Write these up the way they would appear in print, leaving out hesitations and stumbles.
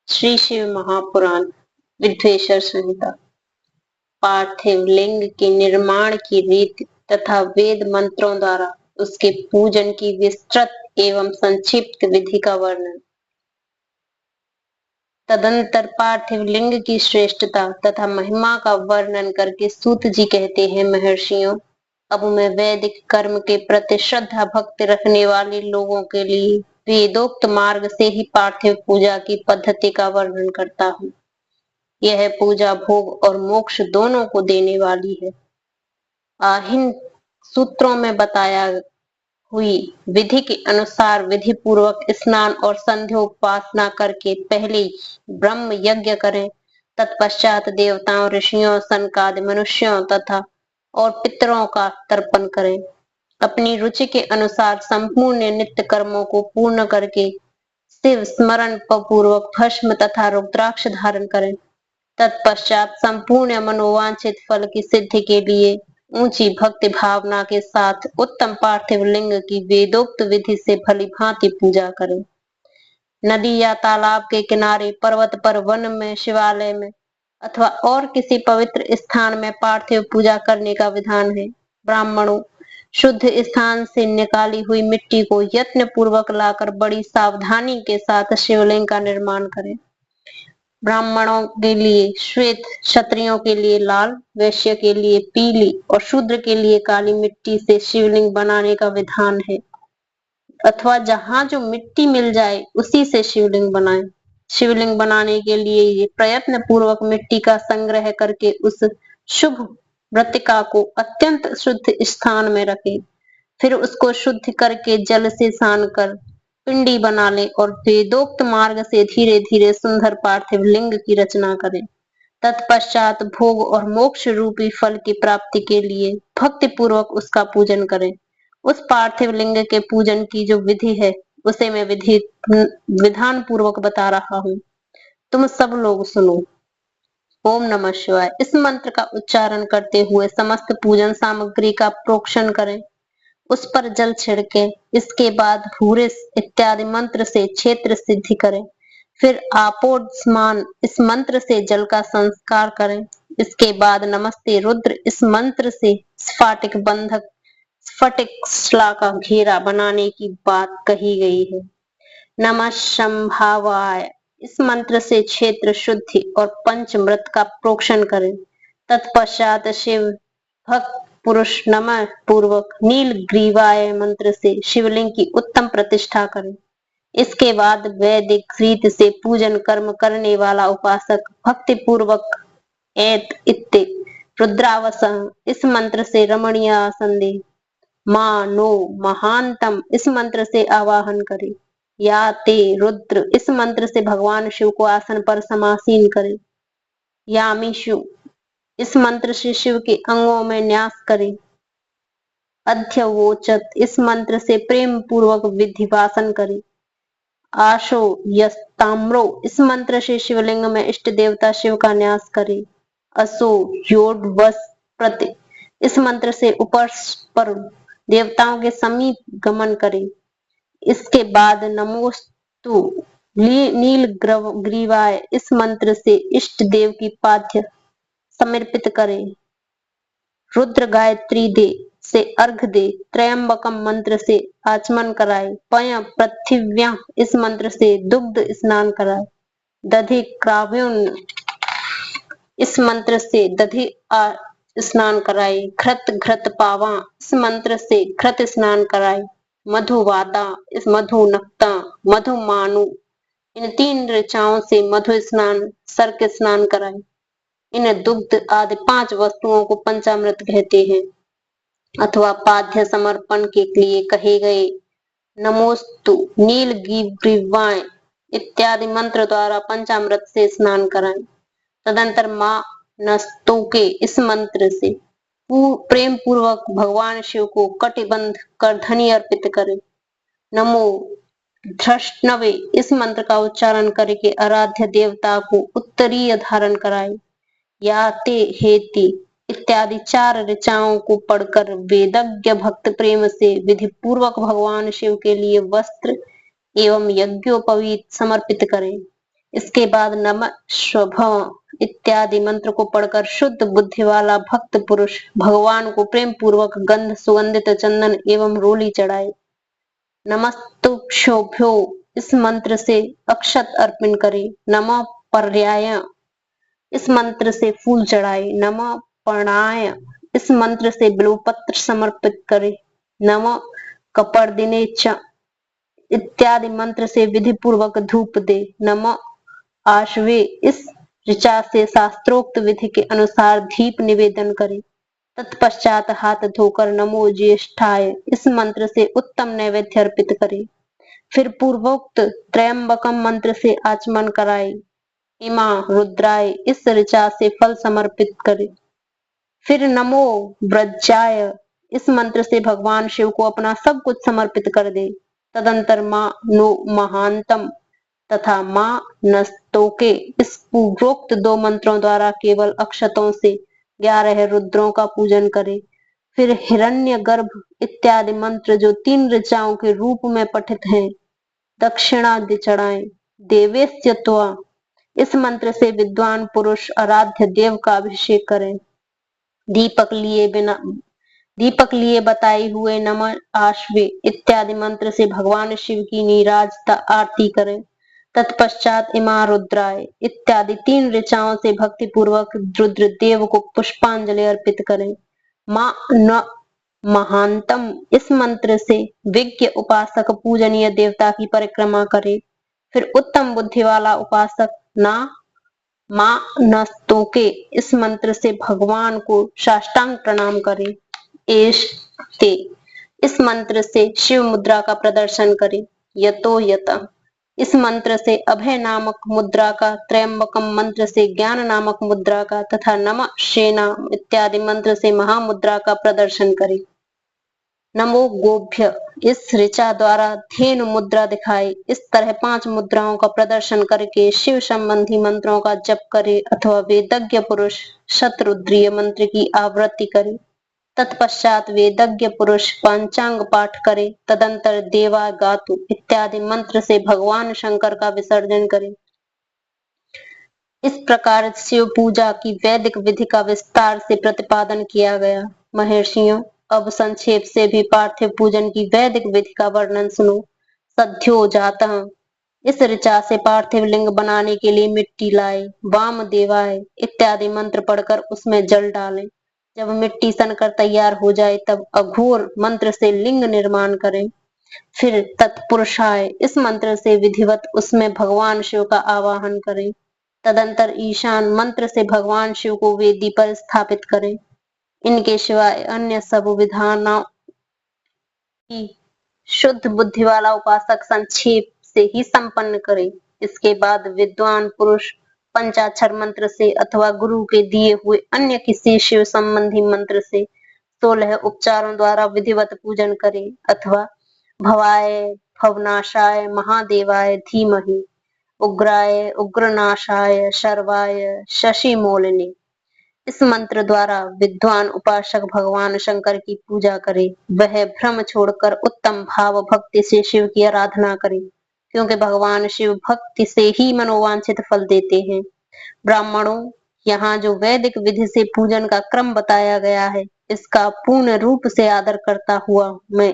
श्री शिव महापुराण विद्वेश्वर संहिता। पार्थिव लिंग के निर्माण की रीति तथा वेद मंत्रों द्वारा उसके पूजन की विस्तृत एवं संक्षिप्त विधि का वर्णन। तदंतर पार्थिव लिंग की श्रेष्ठता तथा महिमा का वर्णन करके सूत जी कहते हैं, महर्षियों, अब मैं वैदिक कर्म के प्रति श्रद्धा भक्ति रखने वाले लोगों के लिए वेदोक्त मार्ग से ही पार्थिव पूजा की पद्धति का वर्णन करता हूँ। यह पूजा भोग और मोक्ष दोनों को देने वाली है। आहिन सूत्रों में बताया हुई विधि के अनुसार विधि पूर्वक स्नान और संध्योपासना करके पहले ब्रह्म यज्ञ करें, तत्पश्चात देवताओं, ऋषियों, सनकादि मनुष्यों तथा और पितरों का तर्पण करें। अपनी रुचि के अनुसार संपूर्ण नित्य कर्मों को पूर्ण करके शिव स्मरण पूर्वक भस्म तथा रुद्राक्ष धारण करें। तत्पश्चात संपूर्ण मनोवांछित फल की सिद्धि के लिए ऊंची भक्ति भावना के साथ उत्तम पार्थिव लिंग की वेदोक्त विधि से भली भांति पूजा करें। नदी या तालाब के किनारे, पर्वत पर, वन में, शिवालय में अथवा और किसी पवित्र स्थान में पार्थिव पूजा करने का विधान है। ब्राह्मणों, शुद्ध स्थान से निकाली हुई मिट्टी को यत्न पूर्वक लाकर बड़ी सावधानी के साथ शिवलिंग का निर्माण करें। ब्राह्मणों के लिए श्वेत, क्षत्रियों के लिए लाल, वैश्य के लिए पीली और शूद्र के लिए काली मिट्टी से शिवलिंग बनाने का विधान है, अथवा जहाँ जो मिट्टी मिल जाए उसी से शिवलिंग बनाएं। शिवलिंग बनाने के लिए ये प्रयत्न पूर्वक मिट्टी का संग्रह करके उस शुभ मृत्तिका को अत्यंत शुद्ध स्थान में रखें। फिर उसको शुद्ध करके जल से सान कर पिंडी बना लें और वेदोक्त मार्ग से धीरे धीरे सुंदर पार्थिव लिंग की रचना करें। तत्पश्चात भोग और मोक्ष रूपी फल की प्राप्ति के लिए भक्ति पूर्वक उसका पूजन करें। उस पार्थिव लिंग के पूजन की जो विधि है उसे मैं विधान पूर्वक बता रहा हूँ, तुम सब लोग सुनो। ओम नमः शिवाय इस मंत्र का उच्चारण करते हुए समस्त पूजन सामग्री का प्रोक्षण करें, उस पर जल छिड़के। इसके बाद भूरे इत्यादि मंत्र से क्षेत्र सिद्धि करें। फिर आपोस्मान इस मंत्र से जल का संस्कार करें। इसके बाद नमस्ते रुद्र इस मंत्र से स्फाटिक बंधक स्फटिक शिला का घेरा बनाने की बात कही गई है। नमः संभावाय इस मंत्र से क्षेत्र शुद्धि और पंचमृत का प्रोक्षण करें। तत्पश्चात शिव भक्त पुरुष नमः पूर्वक नील ग्रीवाय मंत्र से शिवलिंग की उत्तम प्रतिष्ठा करें। इसके बाद वैदिक रीत से पूजन कर्म करने वाला उपासक भक्ति पूर्वक एत इत्ते रुद्रावसं इस मंत्र से रमणीय आसन दे। मां नो महानतम इस मंत्र से आवाहन करे। या ते रुद्र इस मंत्र से भगवान शिव को आसन पर समासीन करे। यामीशु इस मंत्र से शिव के अंगों में न्यास करे। अध्यवोचत इस मंत्र से प्रेम पूर्वक विधिवासन करे। आशो यस्ताम्रो इस मंत्र से शिवलिंग में इष्ट देवता शिव का न्यास करे। असो योडवस प्रति इस मंत्र से ऊपर पर देवताओं के समीप गमन करे। इसके बाद नमोस्तु नील ग्रीवाय इस मंत्र से इष्ट देव की पाद्य समर्पित करे। रुद्र गायत्री दे से अर्घ दे। त्रयंबकम मंत्र से आचमन कराए। पय पृथिव्या इस मंत्र से दुग्ध स्नान कराए। दधि क्राव्युन इस मंत्र से दधि स्नान कराए। घृत घृत पावा इस मंत्र से घृत स्नान कराए। मधुवादा इस मधु नक्ता मधु मानु इन 3 ऋचाओं से मधु स्नान सर्क स्नान कराए। इन दुग्ध आदि 5 वस्तुओं को पंचामृत कहते हैं, अथवा पाद्य समर्पण के लिए कहे गए नमोस्तु नील ग्रीवाय इत्यादि मंत्र द्वारा पंचामृत से स्नान कराएं। तदंतर मां नस्तुके इस मंत्र से प्रेम पूर्वक भगवान शिव को कटिबंध कर धनी अर्पित करें। नमो धृष्णवे इस मंत्र का उच्चारण करके आराध्य देवता को उत्तरीय धारण कराए। या ते हेति इत्यादि 4 ऋचाओं को पढ़कर वेदज्ञ भक्त प्रेम से विधि पूर्वक भगवान शिव के लिए वस्त्र एवं यज्ञोपवीत समर्पित करें। इसके बाद नमः स्वभव इत्यादि मंत्र को पढ़कर शुद्ध बुद्धि वाला भक्त पुरुष भगवान को प्रेम पूर्वक गंध सुगंधित चंदन एवं रोली चढ़ाए। नमस्तुभ्यो इस मंत्र से अक्षत अर्पण करे। नमः पर्याय इस मंत्र से फूल चढ़ाए। नमः पर्णाय इस मंत्र से बिल्वपत्र समर्पित करे। नमः कपर्दिने च इत्यादि मंत्र से विधि पूर्वक धूप दे। नमः आशवे इस ऋचा से शास्त्रोक्त विधि के अनुसार दीप निवेदन करे। तत्पश्चात हाथ धोकर नमो ज्येष्ठाय इस मंत्र से उत्तम नैवेद्य अर्पित करे। फिर पूर्वोक्त त्रयंबकम मंत्र से आचमन कराए। इमा रुद्राय इस ऋचा से फल समर्पित करे। फिर नमो ब्रजाय इस मंत्र से भगवान शिव को अपना सब कुछ समर्पित कर दे। तदंतर मां नो महांतम तथा मां नस्तोके इस पूर्वोक्त दो मंत्रों द्वारा केवल अक्षतों से 11 रुद्रों का पूजन करे। फिर हिरण्य गर्भ इत्यादि मंत्र जो 3 ऋचाओं के रूप में पठित हैं दक्षिणा चढ़ाएं। देवेस्यत्वा इस मंत्र से विद्वान पुरुष आराध्य देव का अभिषेक करें। दीपक लिए बताए हुए नमः आश्वे इत्यादि मंत्र से भगवान शिव की नीराजता आरती करें। तत्पश्चात इमा रुद्राय इत्यादि 3 ऋचाओं से भक्ति पूर्वक रुद्र देव को पुष्पांजलि अर्पित करें। मां न महांतम इस मंत्र से विज्ञ उपासक पूजनीय देवता की परिक्रमा करे। फिर उत्तम बुद्धि वाला उपासक ना मां नस्तोके इस मंत्र से भगवान को साष्टांग प्रणाम करे। एश ते इस मंत्र से शिव मुद्रा का प्रदर्शन करे। यतो यत इस मंत्र से अभय नामक मुद्रा का, त्रयंबकम मंत्र से ज्ञान नामक मुद्रा का तथा नमः शेना इत्यादि मंत्र से महामुद्रा का प्रदर्शन करे। नमो गोभ्य इस ऋचा द्वारा धेनु मुद्रा दिखाए। इस तरह 5 मुद्राओं का प्रदर्शन करके शिव संबंधी मंत्रों का जप करे अथवा वेदज्ञ पुरुष शतरुद्रीय मंत्र की आवृत्ति करे। तत्पश्चात वेदज्ञ पुरुष पंचांग पाठ करे। तदंतर देवा गातु इत्यादि मंत्र से भगवान शंकर का विसर्जन करे। इस प्रकार शिव पूजा की वैदिक विधि का विस्तार से प्रतिपादन किया गया। महर्षियों, अब संक्षेप से भी पार्थिव पूजन की वैदिक विधि का वर्णन सुनो। सद्यो जातः इस ऋचा से पार्थिव लिंग बनाने के लिए मिट्टी लाए। वाम देवाय इत्यादि मंत्र पढ़कर उसमें जल डालें। जब मिट्टी सनकर तैयार हो जाए तब अघोर मंत्र से लिंग निर्माण करें। फिर तत्पुरुषाय इस मंत्र से विधिवत उसमें भगवान शिव का आवाहन करें। तदंतर ईशान मंत्र से भगवान शिव को वेदी पर स्थापित करें। इनके सिवाय अन्य सब विधानों की शुद्ध बुद्धि वाला उपासक संक्षेप से ही संपन्न करे। इसके बाद विद्वान पुरुष पंचाक्षर मंत्र से अथवा गुरु के दिए हुए अन्य किसी शिव संबंधी मंत्र से 16 उपचारों द्वारा विधिवत पूजन करे अथवा भवाय भवनाशाय महादेवाय धीमहि उग्राय उग्रनाशाय शर्वाय शशिमौलिने इस मंत्र द्वारा विद्वान उपासक भगवान शंकर की पूजा करे। वह भ्रम छोड़कर उत्तम भाव भक्ति से शिव की आराधना करे, क्योंकि भगवान शिव भक्ति से ही मनोवांछित फल देते हैं। ब्राह्मणों, यहाँ जो वैदिक विधि से पूजन का क्रम बताया गया है, इसका पूर्ण रूप से आदर करता हुआ मैं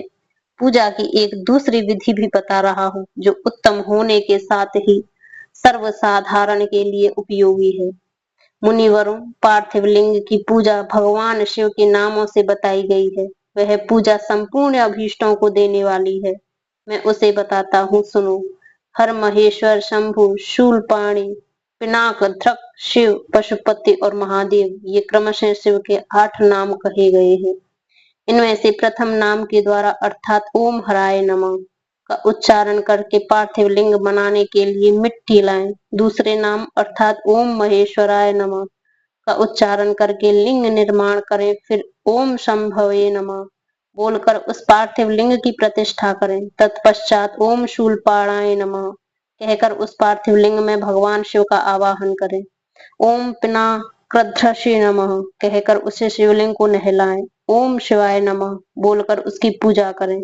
पूजा की एक दूसरी विधि भी बता रहा हूँ, जो उत्तम होने के साथ ही सर्वसाधारण के लिए उपयोगी है। मुनिवरों, पार्थिव लिंग की पूजा भगवान शिव के नामों से बताई गई है। वह पूजा संपूर्ण अभीष्टों को देने वाली है। मैं उसे बताता हूँ, सुनो। हर महेश्वर, शंभु, शूलपाणी, पिनाक, ध्रक, शिव, पशुपति और महादेव, ये क्रमशः शिव के 8 नाम कहे गए हैं। इनमें से प्रथम नाम के द्वारा अर्थात ओम हराय नमः का उच्चारण करके पार्थिव लिंग बनाने के लिए मिट्टी लाएं। दूसरे नाम अर्थात ओम महेश्वराय नमः का उच्चारण करके लिंग निर्माण करें। फिर ओम शंभवे नमः बोलकर उस पार्थिव लिंग की प्रतिष्ठा करें। तत्पश्चात ओम शूलपाणाय नमः कहकर उस पार्थिव लिंग में भगवान शिव का आवाहन करें। ओम पिनाकृध्रसे नमः कहकर उसे शिवलिंग को नहलाएं। ओम शिवाय नमः बोलकर उसकी पूजा करें।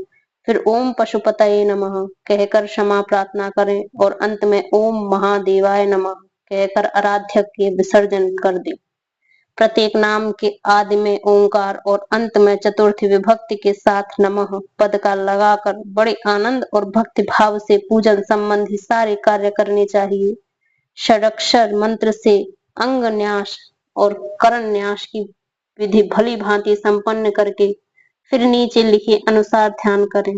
फिर ओम पशुपतये नमः कहकर क्षमा प्रार्थना करें और अंत में ओम महादेवाय नमः कहकर आराध्य के विसर्जन कर दें। प्रत्येक नाम के आदि में ओंकार और अंत में चतुर्थी विभक्ति के साथ नमः पद का लगाकर बड़े आनंद और भक्ति भाव से पूजन संबंधी सारे कार्य करने चाहिए। षडाक्षर मंत्र से अंग न्यास और करण न्यास की विधि भली भांति संपन्न करके फिर नीचे लिखे अनुसार ध्यान करें।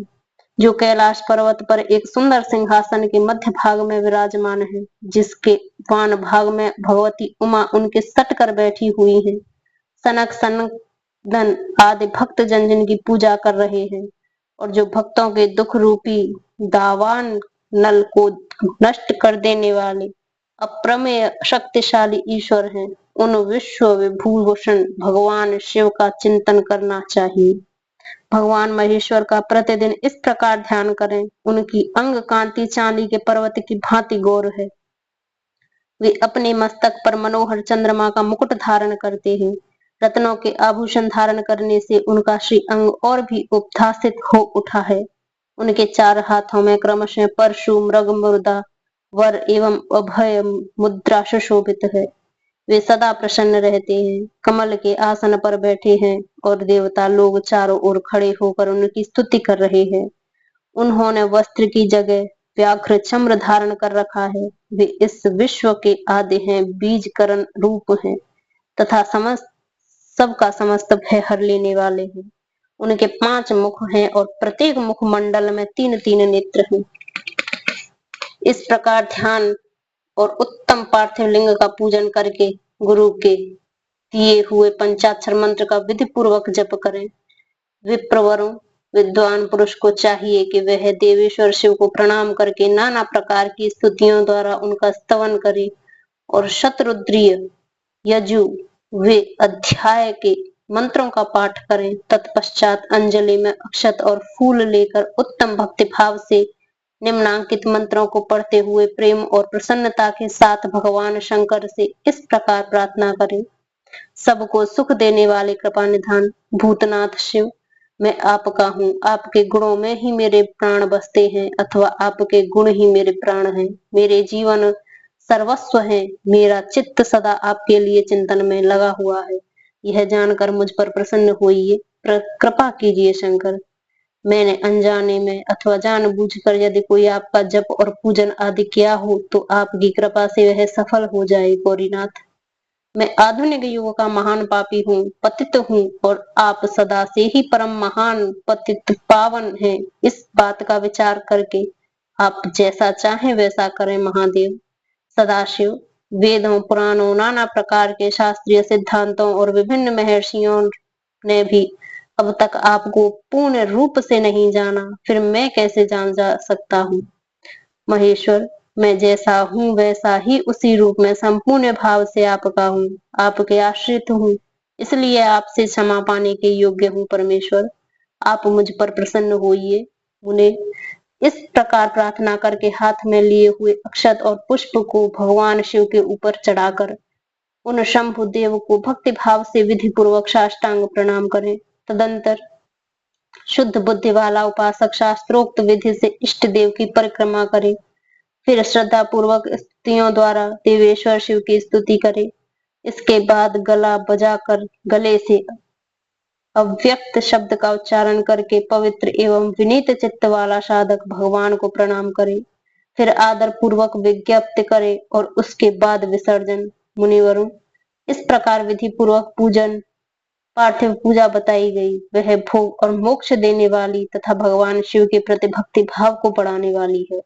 जो कैलाश पर्वत पर एक सुंदर सिंहासन के मध्य भाग में विराजमान है, जिसके वान भाग में भगवती उमा उनके सट कर बैठी हुई है। सनक सनंदन आदि भक्त जन जिनकी पूजा कर रहे हैं और जो भक्तों के दुख रूपी दावान नल को नष्ट कर देने वाले अप्रमेय शक्तिशाली ईश्वर हैं, उन विश्व विभूषण भगवान शिव का चिंतन करना चाहिए। भगवान महेश्वर का प्रतिदिन इस प्रकार ध्यान करें। उनकी अंग कांति चांदी के पर्वत की भांति गौर है। वे अपने मस्तक पर मनोहर चंद्रमा का मुकुट धारण करते हैं। रत्नों के आभूषण धारण करने से उनका श्री अंग और भी उपधासित हो उठा है। उनके चार हाथों में क्रमशः परशु मृग मुर्दा वर एवं अभय मुद्रा सुशोभित है। वे सदा प्रसन्न रहते हैं, कमल के आसन पर बैठे हैं और देवता लोग चारों ओर खड़े होकर उनकी स्तुति कर रहे हैं। उन्होंने वस्त्र की जगह व्याघ्र चम्र धारण कर रखा है। वे इस विश्व के आदि हैं, बीज करण रूप हैं तथा समस्त सबका समस्त भय हर लेने वाले हैं। उनके 5 मुख हैं और प्रत्येक मुख मंडल में 3-3 नेत्र हैं। इस प्रकार ध्यान और उत्तम पार्थिव लिंग का पूजन करके गुरु के दिए हुए पंचाक्षर मंत्र का विधि पूर्वक जप करें। विप्रवरों विद्वान पुरुष को चाहिए कि वह देवेश्वर शिव को प्रणाम करके नाना प्रकार की स्तुतियों द्वारा उनका स्तवन करे और शतरुद्रीय यजु वे अध्याय के मंत्रों का पाठ करें। तत्पश्चात अंजलि में अक्षत और फूल लेकर उत्तम भक्ति भाव से निम्नांकित मंत्रों को पढ़ते हुए प्रेम और प्रसन्नता के साथ भगवान शंकर से इस प्रकार प्रार्थना करें। सबको सुख देने वाले कृपा निधान भूतनाथ शिव, मैं आपका हूँ। आपके गुणों में ही मेरे प्राण बसते हैं अथवा आपके गुण ही मेरे प्राण हैं। मेरे जीवन सर्वस्व है। मेरा चित्त सदा आपके लिए चिंतन में लगा हुआ है। यह जानकर मुझ पर प्रसन्न होइए, कृपा कीजिए शंकर। मैंने अनजाने में अथवा जानबूझकर यदि कोई आपका जप और पूजन आदि किया हो तो आपकी कृपा से वह सफल हो जाए। गौरीनाथ, मैं आधुनिक युग का महान पापी हूँ, पतित हूँ और आप सदा से ही परम महान पतित पावन हैं। इस बात का विचार करके आप जैसा चाहें वैसा करें महादेव। सदाशिव वेदों पुराणों नाना प्रकार के शास्त्रीय सिद्धांतों और विभिन्न महर्षियों ने भी अब तक आपको पूर्ण रूप से नहीं जाना, फिर मैं कैसे जान जा सकता हूँ। महेश्वर, मैं जैसा हूँ वैसा ही उसी रूप में संपूर्ण भाव से आपका हूँ, आपके आश्रित हूँ, इसलिए आपसे क्षमा पाने के योग्य हूँ। परमेश्वर, आप मुझ पर प्रसन्न होइए। उन्हें इस प्रकार प्रार्थना करके हाथ में लिए हुए अक्षत और पुष्प को भगवान शिव के ऊपर चढ़ाकर उन शंभु देव को भक्ति भाव से विधि पूर्वक साष्टांग प्रणाम करें। तदंतर शुद्ध बुद्धि वाला उपासक शास्त्रोक्त विधि से इष्ट देव की परिक्रमा करे। फिर श्रद्धा पूर्वक स्तुतियों द्वारा देवेश्वर शिव की स्तुति करे। इसके बाद गला बजाकर गले से अव्यक्त शब्द का उच्चारण करके पवित्र एवं विनीत चित्त वाला साधक भगवान को प्रणाम करे। फिर आदर पूर्वक विज्ञप्ति करे और उसके बाद विसर्जन। मुनिवरों, इस प्रकार विधि पूर्वक पूजन पार्थिव पूजा बताई गई। वह भोग और मोक्ष देने वाली तथा भगवान शिव के प्रति भक्ति भाव को बढ़ाने वाली है।